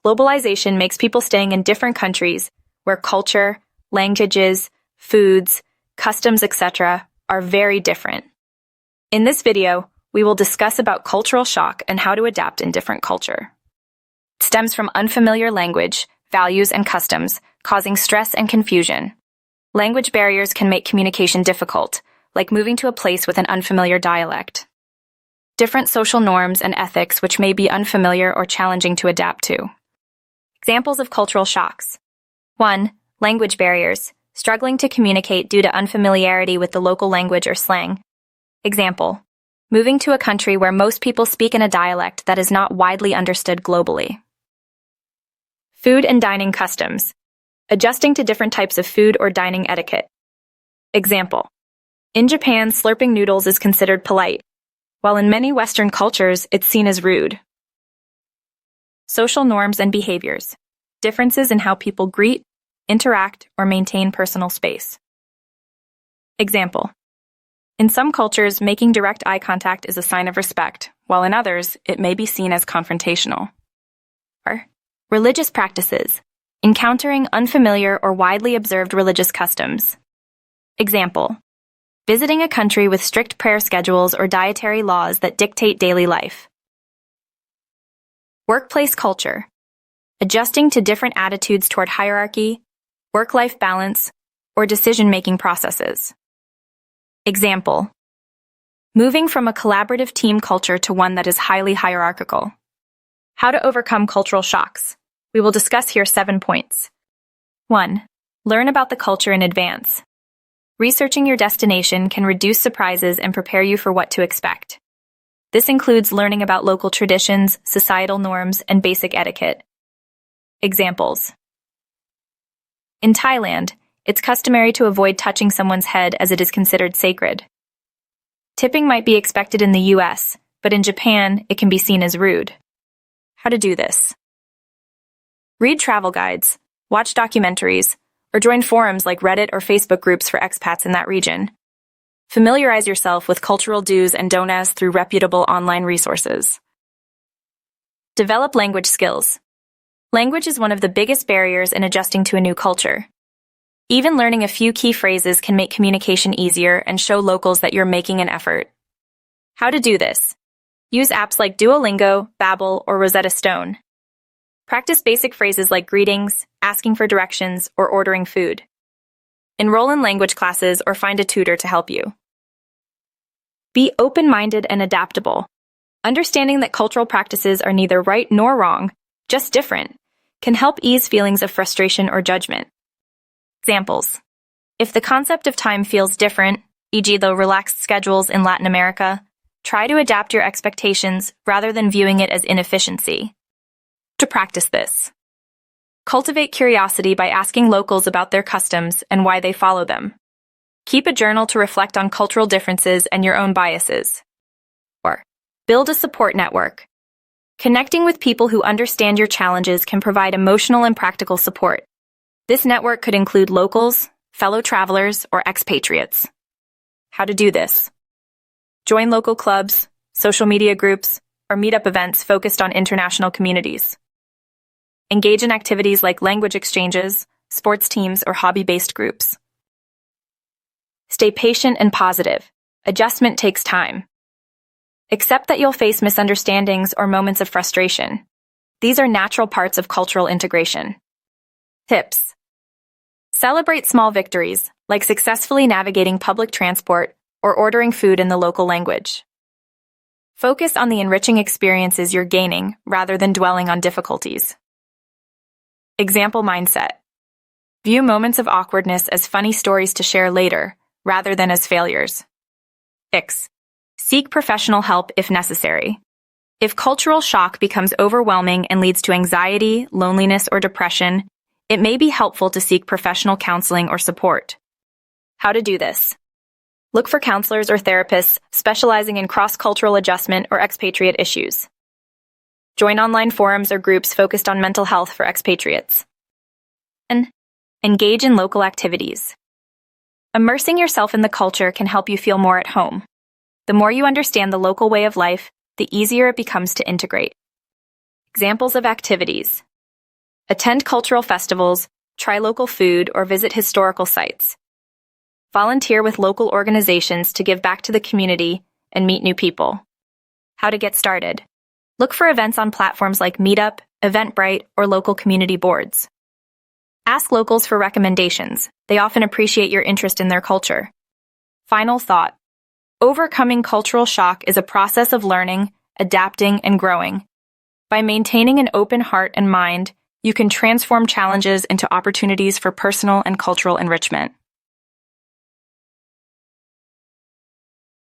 Globalization makes people staying in different countries where culture, languages, foods, customs, etc. are very different. In this video, we will discuss about cultural shock and how to adapt in different culture. It stems from unfamiliar language, values, and customs, causing stress and confusion. Language barriers can make communication difficult, like moving to a place with an unfamiliar dialect. Different social norms and ethics which may be unfamiliar or challenging to adapt to. Examples of cultural shocks. 1. Language barriers, struggling to communicate due to unfamiliarity with the local language or slang. Example, moving to a country where most people speak in a dialect that is not widely understood globally. Food and dining customs, adjusting to different types of food or dining etiquette. Example, in Japan, slurping noodles is considered polite, while in many Western cultures, it's seen as rude. Social norms and behaviors, differences in how people greet, interact, or maintain personal space. Example, in some cultures, making direct eye contact is a sign of respect, while in others, it may be seen as confrontational. Or, religious practices, encountering unfamiliar or widely observed religious customs. Example, visiting a country with strict prayer schedules or dietary laws that dictate daily life. Workplace culture, adjusting to different attitudes toward hierarchy, work-life balance, or decision-making processes. Example, moving from a collaborative team culture to one that is highly hierarchical. How to overcome cultural shocks. We will discuss here 7 points. 1. Learn about the culture in advance. Researching your destination can reduce surprises and prepare you for what to expect. This includes learning about local traditions, societal norms, and basic etiquette. Examples. In Thailand, it's customary to avoid touching someone's head as it is considered sacred. Tipping might be expected in the US, but in Japan, it can be seen as rude. How to do this? Read travel guides, watch documentaries, or join forums like Reddit or Facebook groups for expats in that region. Familiarize yourself with cultural do's and don'ts through reputable online resources. Develop language skills. Language is one of the biggest barriers in adjusting to a new culture. Even learning a few key phrases can make communication easier and show locals that you're making an effort. How to do this? Use apps like Duolingo, Babbel, or Rosetta Stone. Practice basic phrases like greetings, asking for directions, or ordering food. Enroll in language classes or find a tutor to help you. Be open-minded and adaptable. Understanding that cultural practices are neither right nor wrong, just different, can help ease feelings of frustration or judgment. Examples. If the concept of time feels different, e.g. the relaxed schedules in Latin America, try to adapt your expectations rather than viewing it as inefficiency. To practice this, cultivate curiosity by asking locals about their customs and why they follow them. Keep a journal to reflect on cultural differences and your own biases. Or, build a support network. Connecting with people who understand your challenges can provide emotional and practical support. This network could include locals, fellow travelers, or expatriates. How to do this? Join local clubs, social media groups, or meetup events focused on international communities. Engage in activities like language exchanges, sports teams, or hobby-based groups. Stay patient and positive. Adjustment takes time. Accept that you'll face misunderstandings or moments of frustration. These are natural parts of cultural integration. Tips. Celebrate small victories, like successfully navigating public transport or ordering food in the local language. Focus on the enriching experiences you're gaining rather than dwelling on difficulties. Example mindset. View moments of awkwardness as funny stories to share later, rather than as failures. 6. Seek professional help if necessary. If cultural shock becomes overwhelming and leads to anxiety, loneliness, or depression, it may be helpful to seek professional counseling or support. How to do this? Look for counselors or therapists specializing in cross-cultural adjustment or expatriate issues. Join online forums or groups focused on mental health for expatriates. And engage in local activities. Immersing yourself in the culture can help you feel more at home. The more you understand the local way of life, the easier it becomes to integrate. Examples of activities. Attend cultural festivals, try local food, or visit historical sites. Volunteer with local organizations to give back to the community and meet new people. How to get started. Look for events on platforms like Meetup, Eventbrite, or local community boards. Ask locals for recommendations. They often appreciate your interest in their culture. Final thought. Overcoming cultural shock is a process of learning, adapting, and growing. By maintaining an open heart and mind, you can transform challenges into opportunities for personal and cultural enrichment.